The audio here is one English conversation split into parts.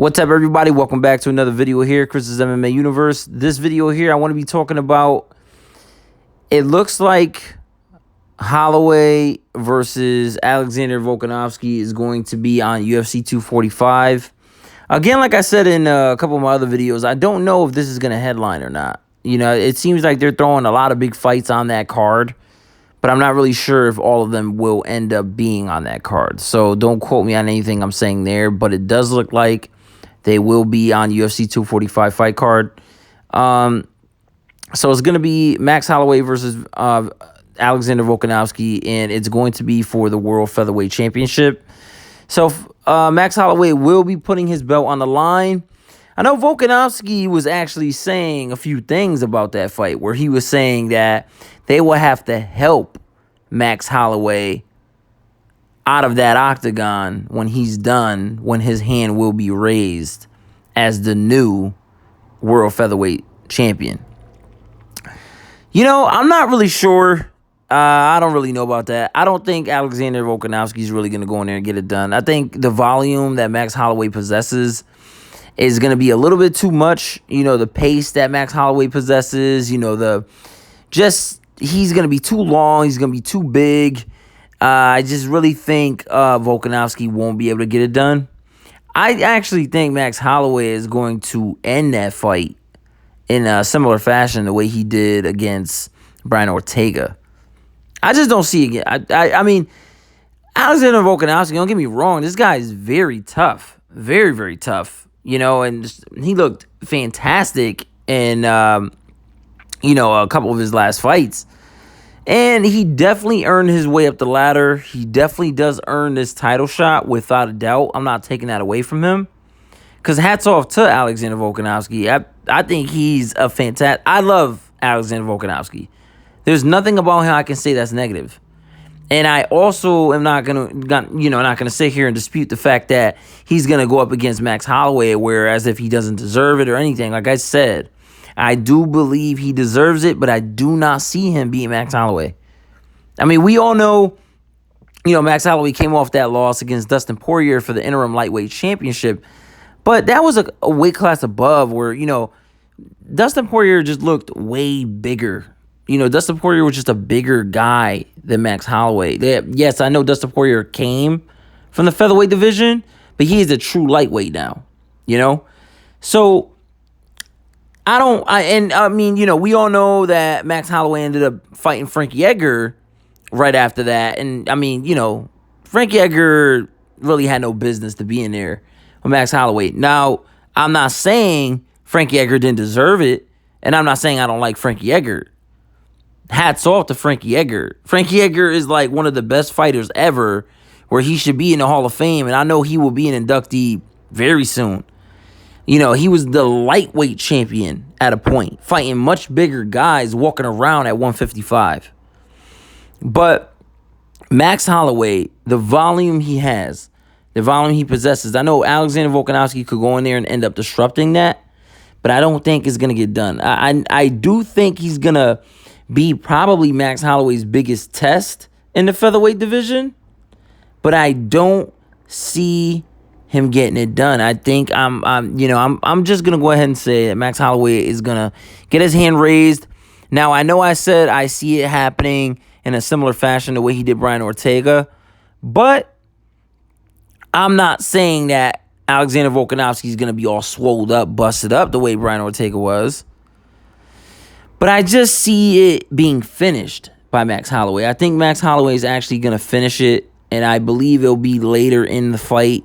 What's up, everybody? Welcome back to another video here, Chris's MMA Universe. This video here, I want to be talking about, it looks like Holloway versus Alexander Volkanovski is going to be on UFC 245. Again, like I said in a couple of my other videos, I don't know if this is going to headline or not. You know, it seems like they're throwing a lot of big fights on that card, but I'm not really sure if all of them will end up being on that card. So don't quote me on anything I'm saying there, but it does look like they will be on UFC 245 fight card. So it's going to be Max Holloway versus Alexander Volkanovski, and it's going to be for the World Featherweight Championship. So Max Holloway will be putting his belt on the line. I know Volkanovski was actually saying a few things about that fight, where he was saying that they will have to help Max Holloway out of that octagon when he's done, when his hand will be raised as the new World Featherweight Champion. You know, I'm not really sure. I don't really know about that. I don't think Alexander Volkanovski is really going to go in there and get it done. I think the volume that Max Holloway possesses is going to be a little bit too much. You know, the pace that Max Holloway possesses, you know, he's going to be too long. He's going to be too big. I just really think Volkanovski won't be able to get it done. I actually think Max Holloway is going to end that fight in a similar fashion the way he did against Brian Ortega. I just don't see it. I mean, Alexander Volkanovski, don't get me wrong, this guy is very tough. Very, very tough. You know, and he looked fantastic in, you know, a couple of his last fights. And he definitely earned his way up the ladder. He definitely does earn this title shot without a doubt. I'm not taking that away from him. Because hats off to Alexander Volkanovski. I think he's a fantastic... I love Alexander Volkanovski. There's nothing about him I can say that's negative. And I also am not gonna sit here and dispute the fact that he's gonna go up against Max Holloway, whereas if he doesn't deserve it or anything. Like I said, I do believe he deserves it, but I do not see him beating Max Holloway. I mean, we all know, you know, Max Holloway came off that loss against Dustin Poirier for the interim lightweight championship, but that was a weight class above where, you know, Dustin Poirier just looked way bigger. You know, Dustin Poirier was just a bigger guy than Max Holloway. Yes, I know Dustin Poirier came from the featherweight division, but he is a true lightweight now, you know? So I mean, you know, we all know that Max Holloway ended up fighting Frankie Edgar right after that. And, I mean, you know, Frankie Edgar really had no business to be in there with Max Holloway. Now, I'm not saying Frankie Edgar didn't deserve it, and I'm not saying I don't like Frankie Edgar. Hats off to Frankie Edgar. Frankie Edgar is like one of the best fighters ever, where he should be in the Hall of Fame, and I know he will be an inductee very soon. You know, he was the lightweight champion at a point, fighting much bigger guys walking around at 155. But Max Holloway, the volume he has, the volume he possesses, I know Alexander Volkanovski could go in there and end up disrupting that, but I don't think it's going to get done. I do think he's going to be probably Max Holloway's biggest test in the featherweight division, but I don't see him getting it done. I think I'm just gonna go ahead and say that Max Holloway is gonna get his hand raised. Now, I know I said I see it happening in a similar fashion the way he did Brian Ortega, but I'm not saying that Alexander Volkanovski is gonna be all swolled up, busted up the way Brian Ortega was. But I just see it being finished by Max Holloway. I think Max Holloway is actually gonna finish it, and I believe it'll be later in the fight,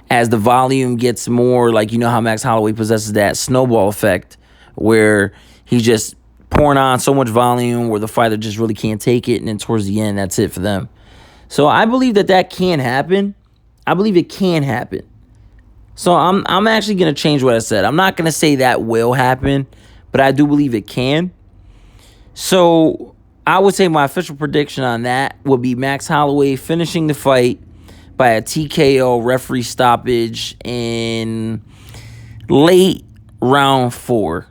as the volume gets more, like, you know how Max Holloway possesses that snowball effect where he's just pouring on so much volume where the fighter just really can't take it, and then towards the end, that's it for them. So I believe that can happen. I believe it can happen. So I'm actually going to change what I said. I'm not going to say that will happen, but I do believe it can. So I would say my official prediction on that would be Max Holloway finishing the fight by a TKO referee stoppage in late round 4.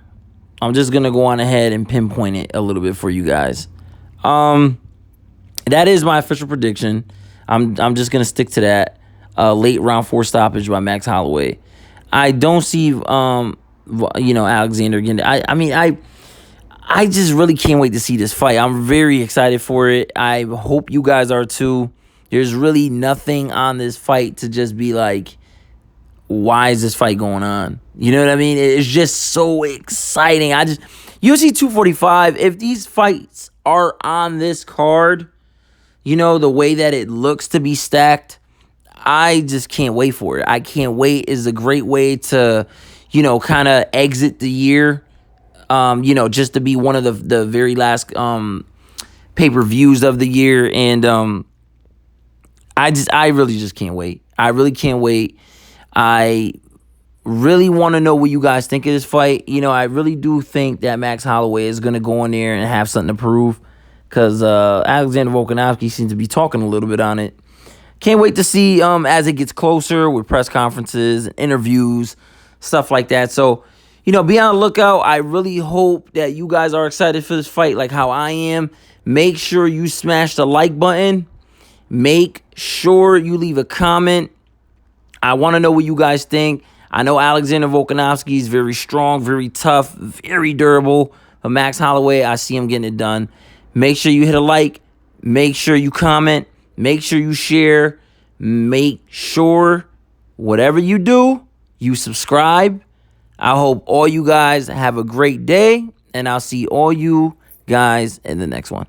I'm just going to go on ahead and pinpoint it a little bit for you guys. That is my official prediction. I'm just going to stick to that. Late round 4 stoppage by Max Holloway. I don't see Alexander again. I just really can't wait to see this fight. I'm very excited for it. I hope you guys are too. There's really nothing on this fight to just be like, why is this fight going on? You know what I mean? It's just so exciting. UFC 245, if these fights are on this card, the way that it looks to be stacked, I just can't wait for it. I can't wait. It's a great way to, kind of exit the year, just to be one of the very last pay-per-views of the year. And I really just can't wait. I really can't wait. I really want to know what you guys think of this fight. I really do think that Max Holloway is going to go in there and have something to prove, because Alexander Volkanovski seems to be talking a little bit on it. Can't wait to see as it gets closer with press conferences, interviews, stuff like that. So, be on the lookout. I really hope that you guys are excited for this fight like how I am. Make sure you smash the like button. Make sure you leave a comment. I want to know what you guys think. I know Alexander Volkanovski is very strong, very tough, very durable. But Max Holloway, I see him getting it done. Make sure you hit a like. Make sure you comment. Make sure you share. Make sure whatever you do, you subscribe. I hope all you guys have a great day, and I'll see all you guys in the next one.